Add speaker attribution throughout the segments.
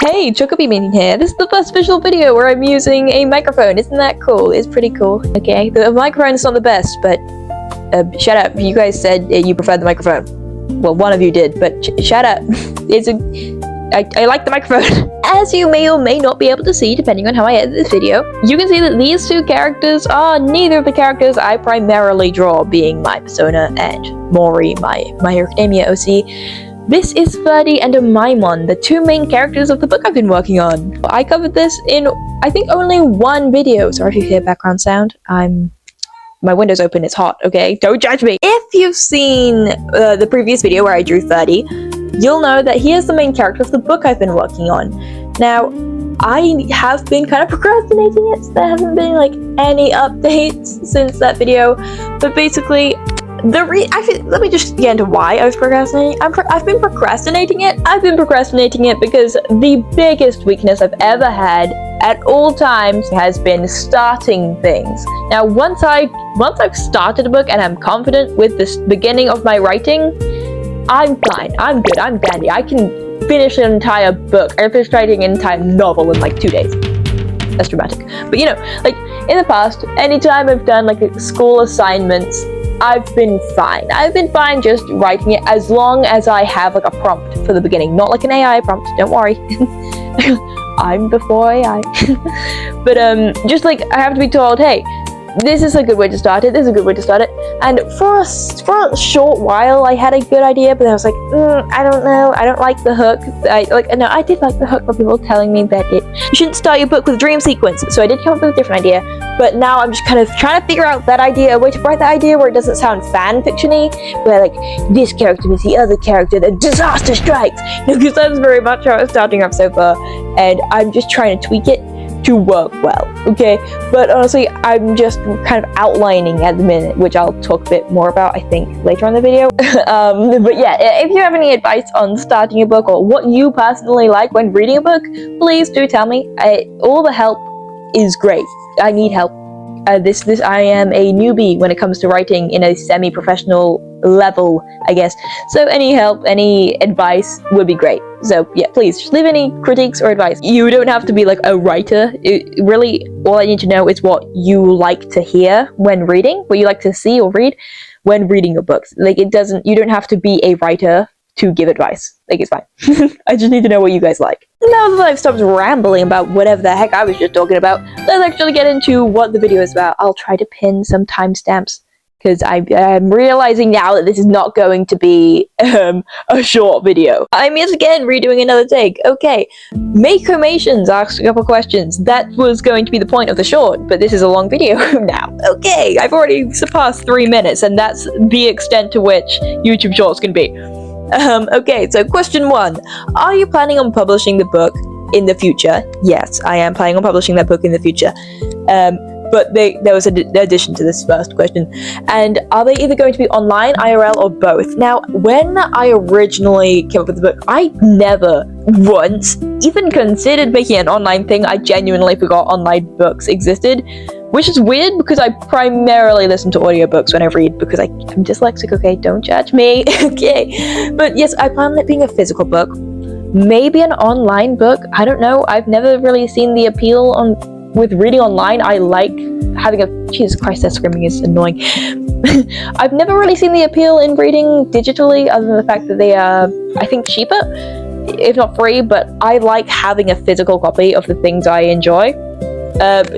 Speaker 1: Hey, Chocobeaming here. This is the first official video where I'm using a microphone. Isn't that cool? It's pretty cool. Okay, the microphone is not the best, but shut up. You guys said you preferred the microphone. Well, one of you did, but shut up. I like the microphone. As you may or may not be able to see, depending on how I edit this video, you can see that these two characters are neither of the characters I primarily draw, being my persona and Mori, my Hero Academia OC. This is Ferdy and Maimon, the two main characters of the book I've been working on. I covered this in, I think, only one video. Sorry if you hear background sound. My window's open, it's hot, okay? Don't judge me! If you've seen the previous video where I drew Ferdy, you'll know that he is the main character of the book I've been working on. Now, I have been kind of procrastinating it, so there haven't been, like, any updates since that video. But basically, actually, let me just get into why I was procrastinating. I've been procrastinating it. I've been procrastinating it because the biggest weakness I've ever had at all times has been starting things. Now, once I've started a book and I'm confident with the beginning of my writing, I'm fine. I'm good. I'm dandy. I can finish an entire book. I finished writing an entire novel in like 2 days. That's dramatic. But you know, like in the past, anytime I've done like school assignments, I've been fine. I've been fine just writing it as long as I have like a prompt for the beginning. Not like an AI prompt, don't worry. I'm before AI. But just like I have to be told, hey, this is a good way to start it, this is a good way to start it. And for a short while I had a good idea, but I was like, I don't know, I don't like the hook. I did like the hook, but people telling me that you shouldn't start your book with a dream sequence. So I did come up with a different idea, but now I'm just kind of trying to figure out that idea, a way to write that idea where it doesn't sound fan fiction-y, where like, this character was the other character, then disaster strikes. Because that's very much how it's starting up so far, and I'm just trying to tweak it to work well, okay? But honestly, I'm just kind of outlining at the minute, which I'll talk a bit more about, I think, later on in the video. But yeah, if you have any advice on starting a book or what you personally like when reading a book, please do tell me. All the help is great. I need help. I am a newbie when it comes to writing in a semi-professional level, I guess. So any help, any advice would be great. So yeah, please just leave any critiques or advice. You don't have to be like a writer. Really, all I need to know is what you like to hear when reading, what you like to see or read when reading your books. Like you don't have to be a writer to give advice. Like it's fine. I just need to know what you guys like. Now that I've stopped rambling about whatever the heck I was just talking about, let's actually get into what the video is about. I'll try to pin some timestamps, because I'm realizing now that this is not going to be a short video. I'm yet again redoing another take. Okay, Makomations asked a couple questions. That was going to be the point of the short, but this is a long video now. Okay, I've already surpassed 3 minutes, and that's the extent to which YouTube Shorts can be. Okay, so question 1. Are you planning on publishing the book in the future? Yes, I am planning on publishing that book in the future. But there was an addition to this first question. And are they either going to be online, IRL, or both? Now, when I originally came up with the book, I never once even considered making an online thing. I genuinely forgot online books existed, which is weird because I primarily listen to audiobooks when I read because I'm dyslexic, okay? Don't judge me, okay? But yes, I plan on it being a physical book. Maybe an online book, I don't know. I've never really seen the appeal with reading online. I like having a... Jesus Christ, that screaming is annoying. I've never really seen the appeal in reading digitally, other than the fact that they are, I think, cheaper, if not free, but I like having a physical copy of the things I enjoy.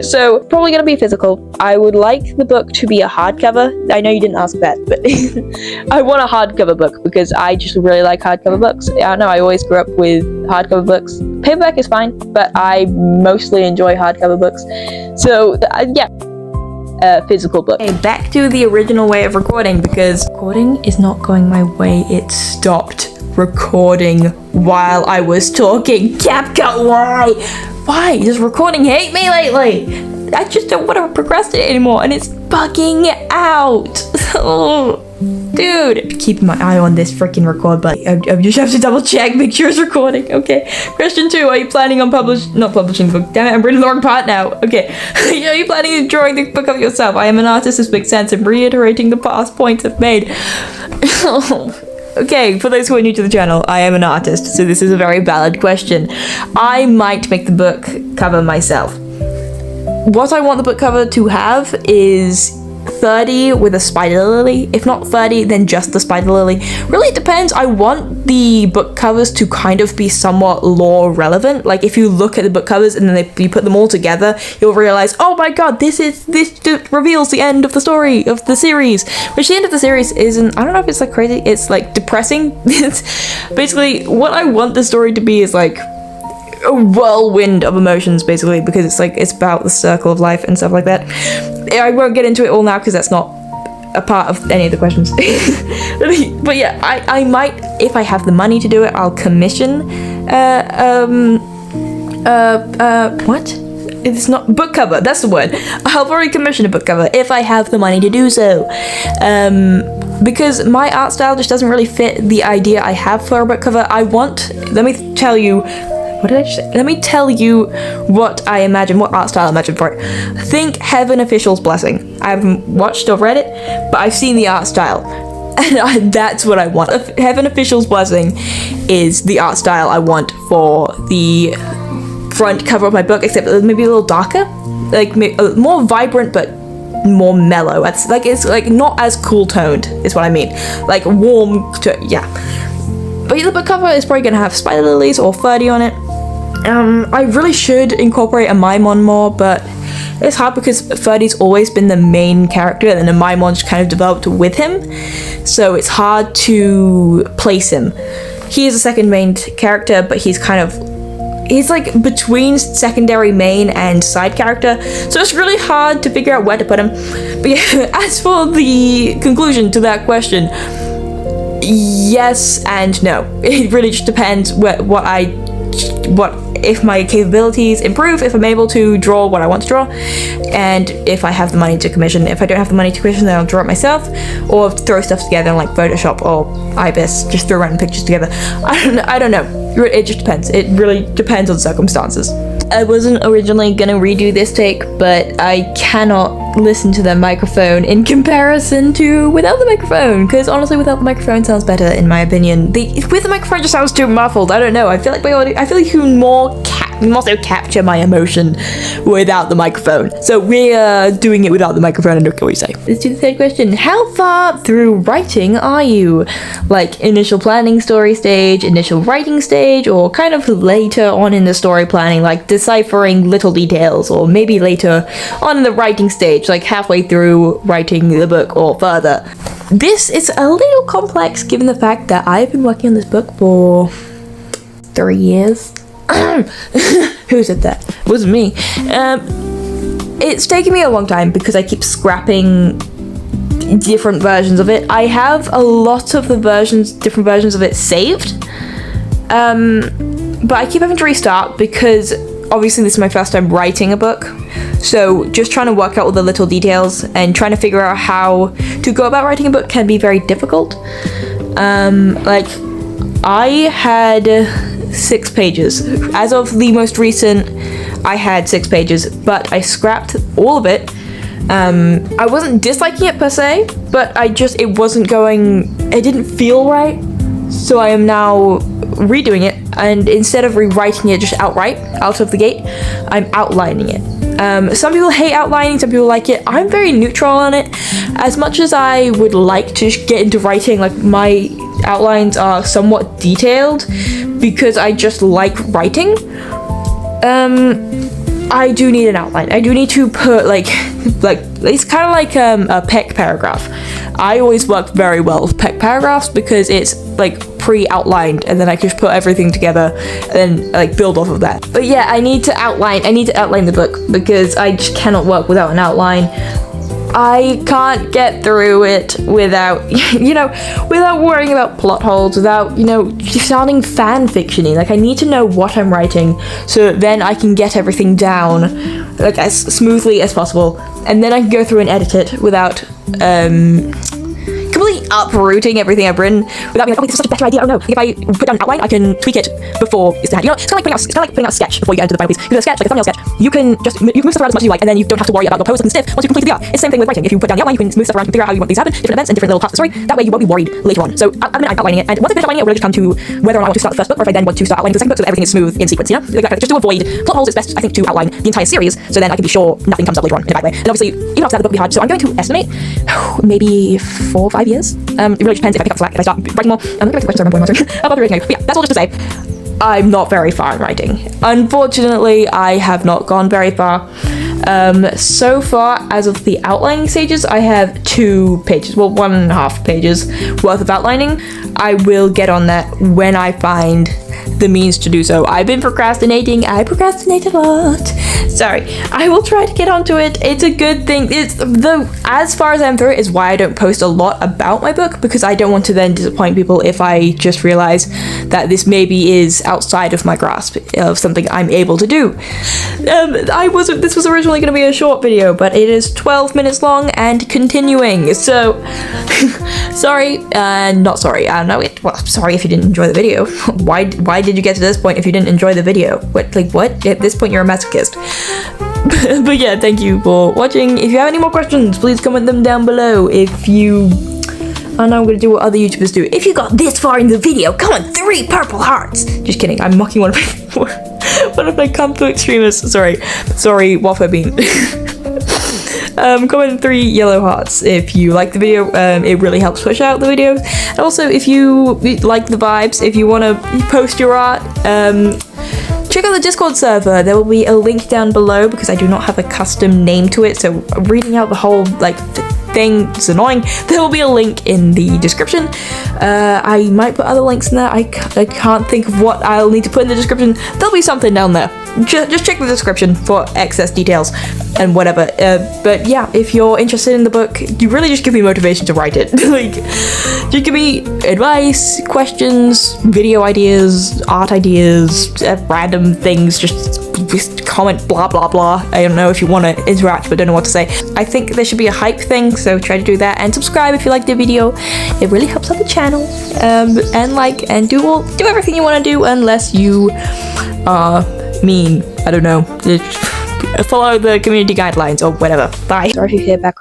Speaker 1: So, probably going to be physical. I would like the book to be a hardcover. I know you didn't ask that, but I want a hardcover book because I just really like hardcover books. I don't know, I always grew up with hardcover books. Paperback is fine, but I mostly enjoy hardcover books. So, yeah. Physical book. Okay, back to the original way of recording, because recording is not going my way. It stopped recording while I was talking. CapCut, why? Why? Does recording hate me lately? I just don't want to procrastinate anymore, and it's bugging out. Oh, dude. Keeping my eye on this freaking record button. I just have to double check, make sure it's recording. Okay. Question 2, are you planning on not publishing the book? Damn it, I'm reading the wrong part now. Okay. Are you planning on drawing the book of yourself? I am an artist, this makes sense. I'm reiterating the past points I've made. Okay, for those who are new to the channel, I am an artist, so this is a very valid question. I might make the book cover myself. What I want the book cover to have is 30 with a spider lily. If not 30, then just the spider lily. Really, it depends. I want the book covers to kind of be somewhat lore relevant. Like, if you look at the book covers and then you put them all together, you'll realize, oh my god, this reveals the end of the story of the series. Which the end of the series isn't, I don't know if it's like crazy, it's like depressing. It's basically what I want the story to be is like a whirlwind of emotions, basically, because it's about the circle of life and stuff like that. I won't get into it all now because that's not a part of any of the questions. But yeah, I might, if I have the money to do it, I'll commission what? It's not book cover, that's the word. I'll probably commission a book cover if I have the money to do so. Because my art style just doesn't really fit the idea I have for a book cover. Let me tell you what I imagine, what art style I imagine for it. Think Heaven Official's Blessing. I haven't watched or read it, but I've seen the art style. And that's what I want. Heaven Official's Blessing is the art style I want for the front cover of my book, except maybe a little darker. Like, more vibrant, but more mellow. It's like not as cool toned, is what I mean. Like, warm, yeah. But the book cover is probably going to have spider lilies or 30 on it. I really should incorporate a Maimon more, but it's hard because 30's always been the main character and then the Maimon's kind of developed with him. So it's hard to place him. He is a second main character, but he's like between secondary main and side character. So it's really hard to figure out where to put him. But yeah, as for the conclusion to that question, yes and no. It really just depends if my capabilities improve, if I'm able to draw what I want to draw, and if I have the money to commission. If I don't have the money to commission, then I'll draw it myself, or throw stuff together in like Photoshop or Ibis, just throw random pictures together. I don't know. It just depends. It really depends on circumstances. I wasn't originally gonna redo this take, but I cannot listen to the microphone in comparison to without the microphone, because honestly, without the microphone sounds better in my opinion. With the microphone just sounds too muffled. I don't know. I feel like you can more so capture my emotion without the microphone. So we're doing it without the microphone, and what we say. Let's do the third question. How far through writing are you? Like initial planning story stage, initial writing stage, or kind of later on in the story planning, like deciphering little details, or maybe later on in the writing stage, like halfway through writing the book or further. This is a little complex given the fact that I've been working on this book for 3 years. Who said that? It wasn't me. It's taken me a long time because I keep scrapping different versions of it. I have a lot of the different versions of it saved, but I keep having to restart because obviously this is my first time writing a book. So just trying to work out all the little details and trying to figure out how to go about writing a book can be very difficult. Like I had 6 pages. As of the most recent, I had 6 pages, but I scrapped all of it. I wasn't disliking it per se, but it didn't feel right. So I am now redoing it, and instead of rewriting it just outright, out of the gate, I'm outlining it. Some people hate outlining, some people like it. I'm very neutral on it. As much as I would like to get into writing, like my outlines are somewhat detailed because I just like writing. I do need an outline. I do need to put like it's kind of like a peck paragraph. I always work very well with peck paragraphs because it's like pre-outlined, and then I can just put everything together and like build off of that. But yeah, I need to outline the book because I just cannot work without an outline. I can't get through it without, without worrying about plot holes, without, sounding fan fiction-y. Like, I need to know what I'm writing so that then I can get everything down, like, as smoothly as possible. And then I can go through and edit it without, completely really uprooting everything I've written without being like, oh, this is such a better idea. I don't know. If I put down an outline, I can tweak it before it's done. You know, it's kind of like putting out a sketch before you get into the final piece. With a sketch, like a thumbnail sketch, you can move stuff around as much as you like, and then you don't have to worry about your pose looking stiff once you've completed the art. It's the same thing with writing. If you put down the outline, you can move stuff around, you can figure out how you want these to happen, different events and different little parts of the story. That way you won't be worried later on. So I'm outlining it, and once I finish outlining it, we'll really just come to whether or not I want to start the first book, or if I then want to start outlining the second book so that everything is smooth in sequence, you know? Like, just to avoid plot holes, it's best, I think, to outline the entire series, so then I can be sure nothing comes up later on in a bad way. And obviously, even after that, the book will be hard, so I'm going to estimate maybe 4 or 5 years. It really depends if I pick up slack, if I start writing more. I'm going to go to the questions, I'm about the writing. But yeah, that's all just to say, I'm not very far in writing. Unfortunately, I have not gone very far. So far, as of the outlining stages, I have 2 pages, well, 1.5 pages worth of outlining. I will get on that when I find the means to do so. I've been procrastinating. I procrastinate a lot. Sorry. I will try to get onto it. It's a good thing. As far as I'm through it is why I don't post a lot about my book, because I don't want to then disappoint people if I just realize that this maybe is outside of my grasp of something I'm able to do. This was originally going to be a short video, but it is 12 minutes long and continuing. So sorry, not sorry. I don't know it. Well, sorry if you didn't enjoy the video. Why did you get to this point if you didn't enjoy the video? What? At this point, you're a masochist. But yeah, thank you for watching. If you have any more questions, please comment them down below. If you... I know I'm gonna do what other YouTubers do. If you got this far in the video, comment 3 purple hearts. Just kidding. I'm mocking one of my Kung Fu streamers. Sorry, Waffle Bean. Comment 3 yellow hearts if you like the video. It really helps push out the videos. And also, if you like the vibes, if you want to post your art, check out the Discord server. There will be a link down below because I do not have a custom name to it. So reading out the whole thing is annoying. There will be a link in the description. I might put other links in there. I can't think of what I'll need to put in the description. There'll be something down there. Just check the description for excess details and whatever. But yeah, if you're interested in the book, you really just give me motivation to write it. Just give me advice, questions, video ideas, art ideas, random things. Just comment blah blah blah. I don't know if you want to interact but don't know what to say. I think there should be a hype thing, so try to do that, and subscribe if you like the video. It really helps out the channel. And do everything you want to do, unless you are mean. I don't know. Follow the community guidelines or whatever. Bye. Sorry if you hear background